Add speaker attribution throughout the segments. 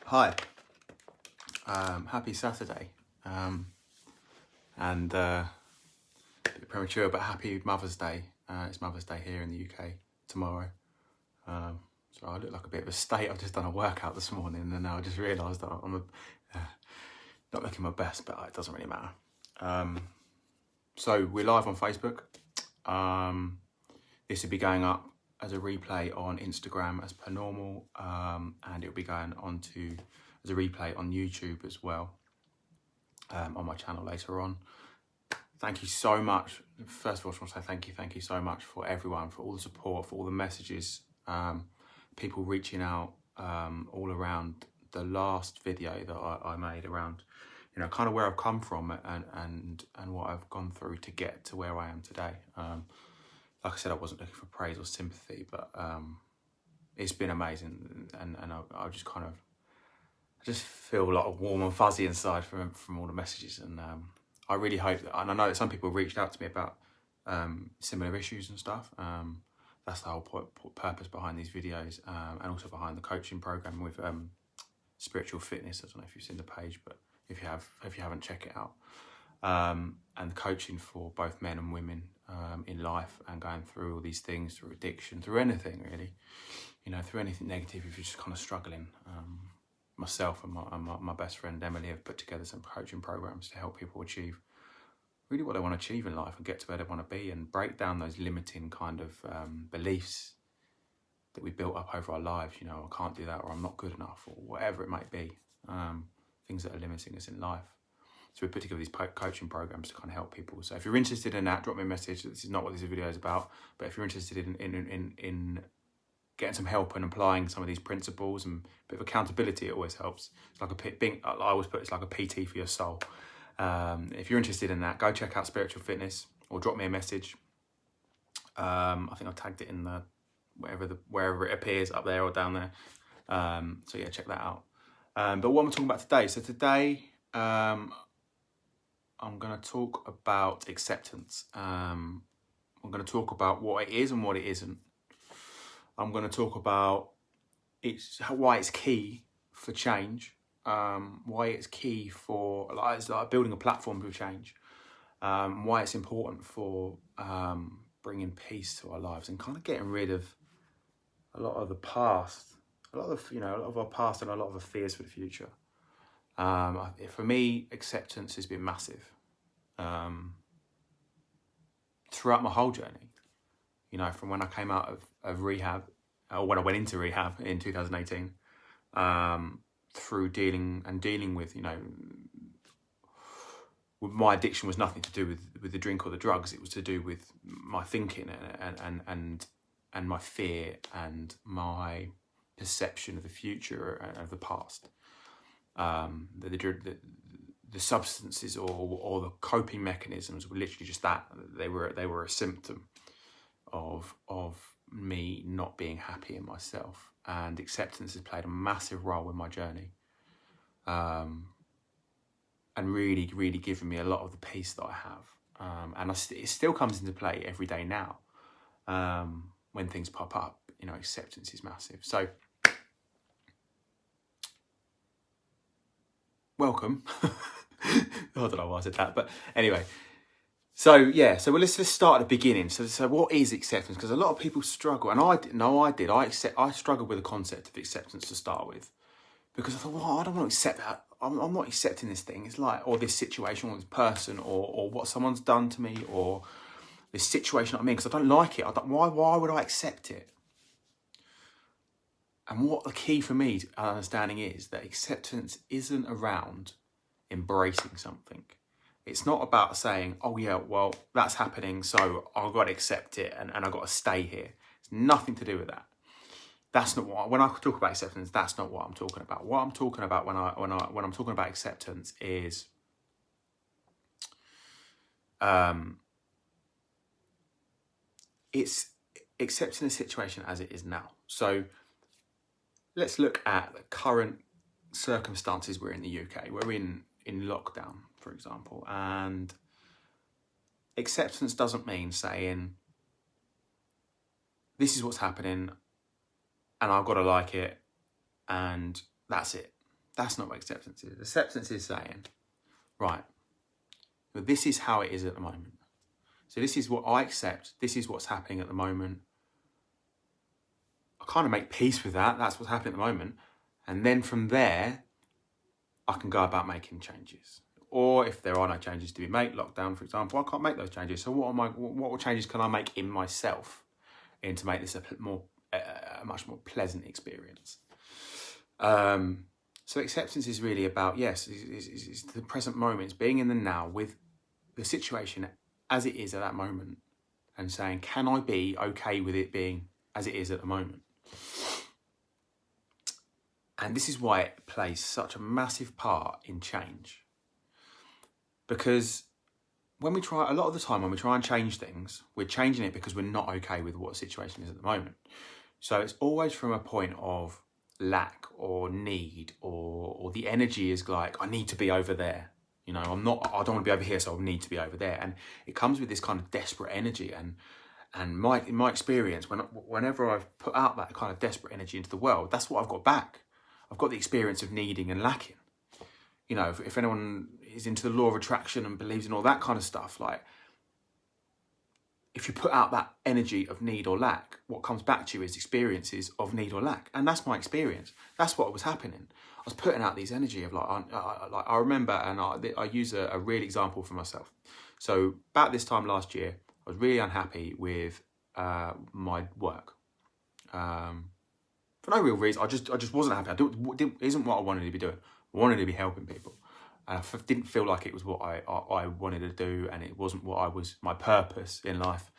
Speaker 1: Hi, happy Saturday, and a bit premature, but happy Mother's Day. It's Mother's Day here in the UK tomorrow. So I look like a bit of a state. I've just done a workout this morning, and now I just realised that I'm not looking my best, but it doesn't really matter. So we're live on Facebook. This will be going up as a replay on Instagram as per normal, and it'll be going on to as a replay on YouTube as well, on my channel later on. Thank you so much. First of all, I just want to say thank you so much for everyone, for all the support, for all the messages, people reaching out all around the last video that I made around, you know, kind of where I've come from and what I've gone through to get to where I am today. Like I said, I wasn't looking for praise or sympathy, but it's been amazing, and I just kind of, I just feel a lot of warm and fuzzy inside from all the messages, and I really hope that, and I know that some people reached out to me about similar issues and stuff. That's the whole purpose behind these videos, and also behind the coaching program with Spiritual Fitness. I don't know if you've seen the page, but if you haven't, check it out. And coaching for both men and women in life, and going through all these things, through addiction, through anything really, you know, through anything negative. If you're just kind of struggling, myself and my best friend Emily have put together some coaching programs to help people achieve really what they want to achieve in life and get to where they want to be, and break down those limiting kind of beliefs that we built up over our lives. You know, I can't do that, or I'm not good enough, or whatever it might be, things that are limiting us in life. So we put together these coaching programs to kind of help people. So if you're interested in that, drop me a message. This is not what this video is about, but if you're interested in getting some help and applying some of these principles and a bit of accountability, it always helps. It's like I always put, it's like a PT for your soul. If you're interested in that, go check out Spiritual Fitness, or drop me a message. I think I tagged it in the wherever it appears, up there or down there. So yeah, check that out. But what I'm talking about today. So today, I'm going to talk about acceptance. I'm going to talk about what it is and what it isn't. I'm going to talk about why it's key for change, why it's key for like building a platform for change, why it's important for bringing peace to our lives and kind of getting rid of a lot of the past, a lot of our past, and a lot of the fears for the future. For me, acceptance has been massive throughout my whole journey. You know, from when I came out of rehab, or when I went into rehab in 2018, through dealing with, you know, my addiction was nothing to do with the drink or the drugs. It was to do with my thinking and my fear and my perception of the future and of the past. The substances or the coping mechanisms were literally just that. They were a symptom of me not being happy in myself, and acceptance has played a massive role in my journey, and really given me a lot of the peace that I have, and it still comes into play every day now, when things pop up. You know, acceptance is massive. So welcome. I don't know why I said that, but anyway. So yeah, so let's start at the beginning. So what is acceptance? Because a lot of people struggle, and I struggled with the concept of acceptance to start with, because I thought, well, I don't want to accept that. I'm not accepting this thing. It's like, or this situation, or this person, or what someone's done to me, or this situation I'm in, because I don't like it. Why would I accept it? And what the key for me to understanding is that acceptance isn't around embracing something. It's not about saying, oh yeah, well, that's happening, so I've got to accept it and I've got to stay here. It's nothing to do with that. That's not what, when I talk about acceptance, that's not what I'm talking about. What I'm talking about when I'm talking about acceptance is it's accepting the situation as it is now. So let's look at the current circumstances we're in the UK. We're in lockdown, for example, and acceptance doesn't mean saying, this is what's happening and I've got to like it and that's it. That's not what acceptance is. Acceptance is saying, right, but this is how it is at the moment. So this is what I accept. This is what's happening at the moment. I kind of make peace with that. That's what's happening at the moment. And then from there, I can go about making changes. Or if there are no changes to be made, lockdown, for example, I can't make those changes. So what changes can I make in myself to make this a much more pleasant experience? So acceptance is really about, yes, it's the present moment. It's being in the now with the situation as it is at that moment and saying, can I be okay with it being as it is at the moment? And this is why it plays such a massive part in change. Because a lot of the time when we try and change things, we're changing it because we're not okay with what the situation is at the moment. So it's always from a point of lack or need, or the energy is like, I need to be over there. You know, I don't want to be over here, so I need to be over there. And it comes with this kind of desperate energy. And in my experience, whenever I've put out that kind of desperate energy into the world, that's what I've got back. I've got the experience of needing and lacking. You know, if anyone is into the law of attraction and believes in all that kind of stuff, like, if you put out that energy of need or lack, what comes back to you is experiences of need or lack. And that's my experience. That's what was happening. I was putting out these energy of I remember, and I use a real example for myself. So about this time last year, I was really unhappy with my work. For no real reason. I just wasn't happy. It isn't what I wanted to be doing. I wanted to be helping people. And I didn't feel like it was what I wanted to do, and it wasn't what my purpose in life,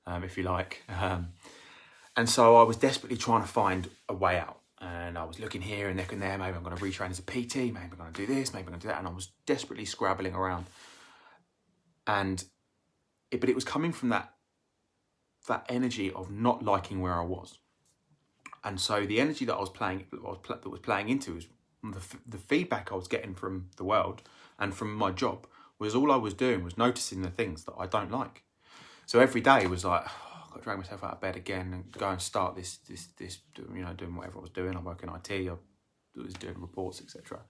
Speaker 1: if you like. And so I was desperately trying to find a way out. And I was looking here and there and there. Maybe I'm going to retrain as a PT. Maybe I'm going to do this. Maybe I'm going to do that. And I was desperately scrabbling around. But it was coming from that energy of not liking where I was. And so the energy that was playing into was the feedback I was getting from the world and from my job was all I was doing was noticing the things that I don't like. So every day was like, oh, I've got to drag myself out of bed again and go and start this, you know, doing whatever I was doing. I work in IT, I was doing reports, etc.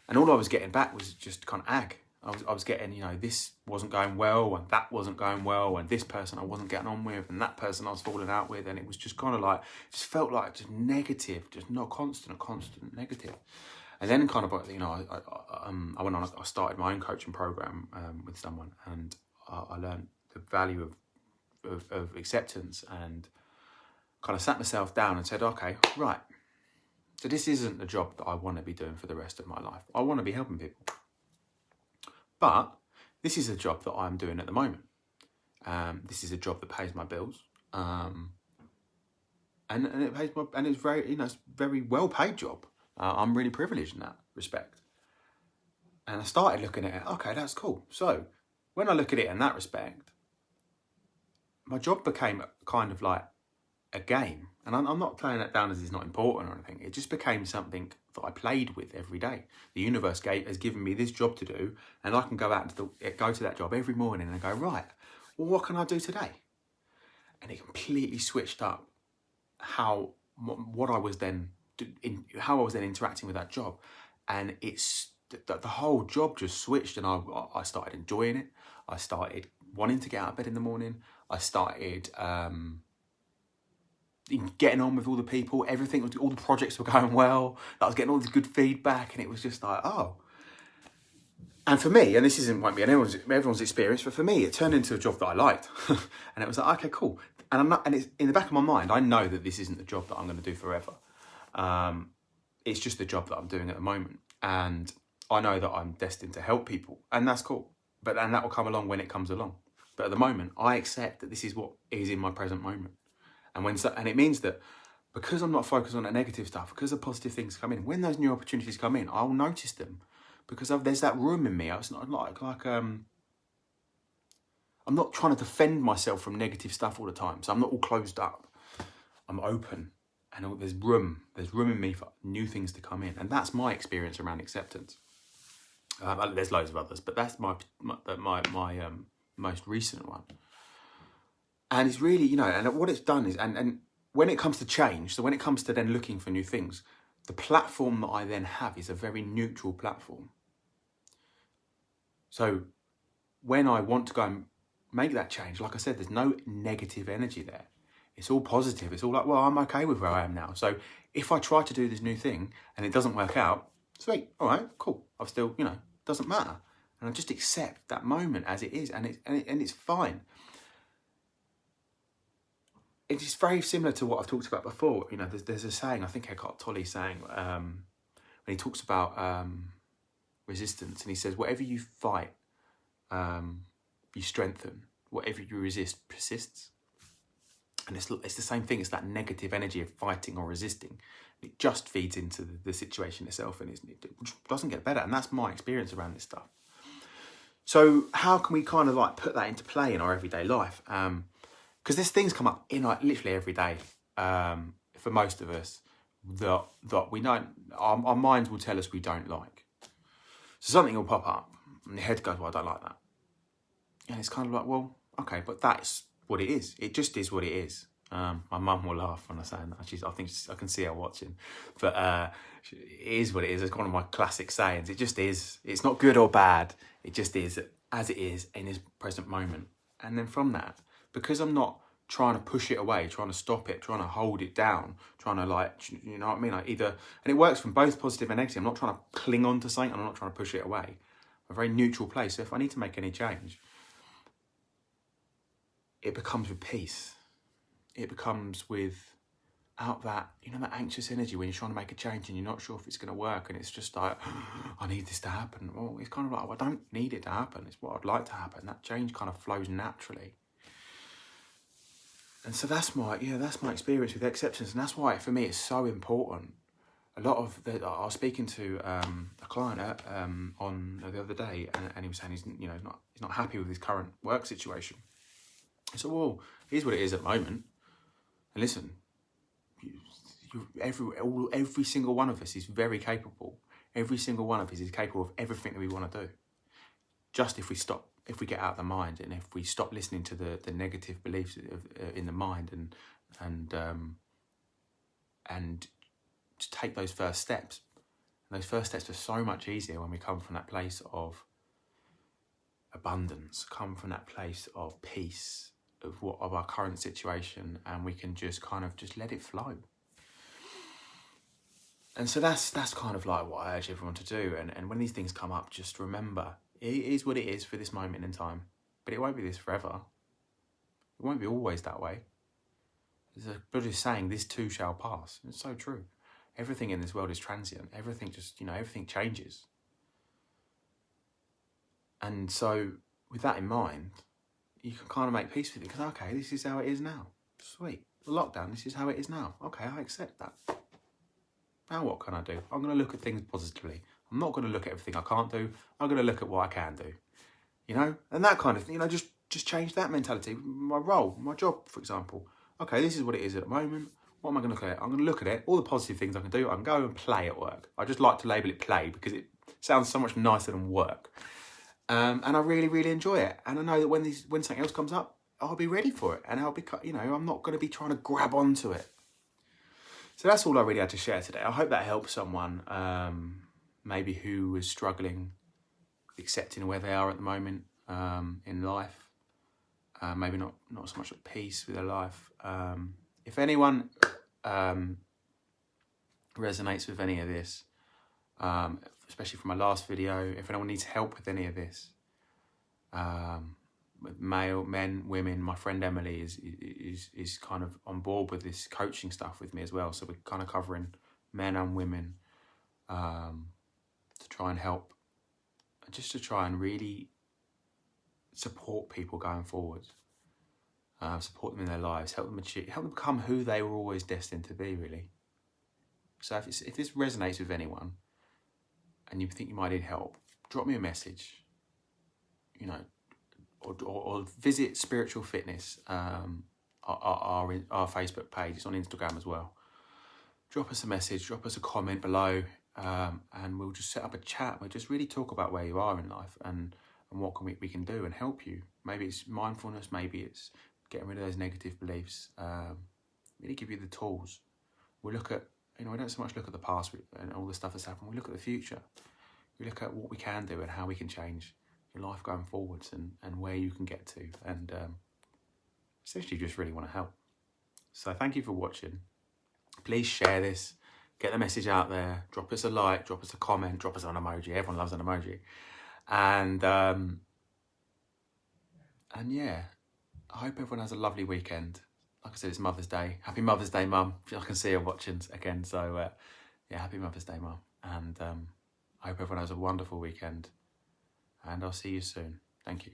Speaker 1: And all I was getting back was just kind of ag. I was getting, you know, this wasn't going well and that wasn't going well and this person I wasn't getting on with and that person I was falling out with, and it was just kind of like, just felt like just negative, just not constant negative. And then kind of, you know, I went on, I started my own coaching program with someone, and I learned the value of acceptance, and kind of sat myself down and said, okay, right, so this isn't the job that I want to be doing for the rest of my life. I want to be helping people. But this is a job that I'm doing at the moment. This is a job that pays my bills, and it pays and it's very, you know, it's a very well paid job. I'm really privileged in that respect. And I started looking at it. Okay, that's cool. So when I look at it in that respect, my job became kind of like a game. And I'm not playing that down as it's not important or anything. It just became something that I played with every day. The universe has given me this job to do, and I can go out and go to that job every morning and go, right, well, what can I do today? And it completely switched up how I was then interacting with that job, and the whole job just switched, and I started enjoying it. I started wanting to get out of bed in the morning. I started getting on with all the people. All the projects were going well. I was getting all the good feedback, and it was just like, oh. And for me, and this won't be everyone's experience, but for me, it turned into a job that I liked, and it was like, okay, cool. And it's in the back of my mind, I know that this isn't the job that I'm going to do forever. It's just the job that I'm doing at the moment, and I know that I'm destined to help people, and that's cool. And that will come along when it comes along. But at the moment, I accept that this is what is in my present moment. And it means that because I'm not focused on the negative stuff, because the positive things come in, when those new opportunities come in, I'll notice them because there's that room in me. It's not I'm not trying to defend myself from negative stuff all the time. So I'm not all closed up. I'm open, and there's room in me for new things to come in. And that's my experience around acceptance. There's loads of others, but that's my most recent one. And it's really, you know, and what it's done is, and when it comes to change, so when it comes to then looking for new things, the platform that I then have is a very neutral platform. So when I want to go and make that change, like I said, there's no negative energy there. It's all positive. It's all like, well, I'm okay with where I am now. So if I try to do this new thing and it doesn't work out, sweet, all right, cool. I've still, doesn't matter. And I just accept that moment as it is, and it's fine. It's very similar to what I've talked about before. There's a saying, I think Eckhart Tolle saying, when he talks about resistance, and he says, whatever you fight, you strengthen. Whatever you resist persists. And it's the same thing. It's that negative energy of fighting or resisting. It just feeds into the situation itself, and it doesn't get better. And that's my experience around this stuff. So how can we kind of like put that into play in our everyday life? Because there's things come up in like literally every day for most of us that we don't, our minds will tell us we don't like. So something will pop up and your head goes, well, I don't like that. And it's kind of like, well, okay, but that's what it is. It just is what it is. My mum will laugh when I say that. I think I can see her watching. But it is what it is. It's one of my classic sayings. It just is. It's not good or bad. It just is as it is in this present moment. And then from that, because I'm not trying to push it away, trying to stop it, trying to hold it down, trying to like, you know what I mean? Like either, and it works from both positive and negative. I'm not trying to cling on to something. I'm not trying to push it away. A very neutral place. So if I need to make any change, it becomes with peace. It becomes without that, that anxious energy when you're trying to make a change and you're not sure if it's going to work, and it's just like, I need this to happen. Well, it's kind of like, well, I don't need it to happen. It's what I'd like to happen. That change kind of flows naturally. And so that's my experience with acceptance, and that's why for me it's so important. A lot of I was speaking to a client on the other day, and he was saying he's not happy with his current work situation. I said, well, here's what it is at the moment. And listen, every single one of us is very capable. Every single one of us is capable of everything that we want to do. Just if we get out of the mind, and if we stop listening to the negative beliefs in the mind, and to take those first steps. And those first steps are so much easier when we come from that place of abundance, come from that place of peace, of our current situation, and we can just kind of just let it flow. And so that's kind of like what I urge everyone to do. And when these things come up, just remember, it is what it is for this moment in time, but it won't be this forever. It won't be always that way. There's a Buddhist saying, this too shall pass. It's so true. Everything in this world is transient. Everything just, everything changes. And so with that in mind, you can kind of make peace with it, because, okay, this is how it is now. Sweet. The lockdown, this is how it is now. Okay, I accept that. Now what can I do? I'm going to look at things positively. I'm not going to look at everything I can't do. I'm going to look at what I can do. And that kind of thing, just change that mentality. My role, my job, for example. Okay, this is what it is at the moment. What am I going to look at? I'm going to look at it, all the positive things I can do. I can go and play at work. I just like to label it play because it sounds so much nicer than work. And I really, really enjoy it. And I know that when something else comes up, I'll be ready for it. And I'll be, I'm not going to be trying to grab onto it. So that's all I really had to share today. I hope that helps someone, maybe who is struggling, accepting where they are at the moment in life. Maybe not so much at peace with their life. If anyone resonates with any of this, especially from my last video, if anyone needs help with any of this, with men, women, my friend Emily is kind of on board with this coaching stuff with me as well. So we're kind of covering men and women to try and help, just to try and really support people going forward, support them in their lives, help them become who they were always destined to be, really. So if this resonates with anyone, and you think you might need help, drop me a message, or visit Spiritual Fitness, our Facebook page. It's on Instagram as well. Drop us a message, drop us a comment below, and we'll just set up a chat. We'll just really talk about where you are in life and what we can do and help you. Maybe it's mindfulness, maybe it's getting rid of those negative beliefs, really give you the tools. We'll look at You know, we don't so much look at the past and all the stuff that's happened. We look at the future. We look at what we can do and how we can change your life going forwards, and where you can get to, and essentially just really want to help. So thank you for watching. Please share this, get the message out there, drop us a like, drop us a comment, drop us an emoji. Everyone loves an emoji. And yeah, I hope everyone has a lovely weekend. Like I said, it's Mother's Day. Happy Mother's Day, Mum. I can see her watching again. So yeah, happy Mother's Day, Mum. And I hope everyone has a wonderful weekend. And I'll see you soon. Thank you.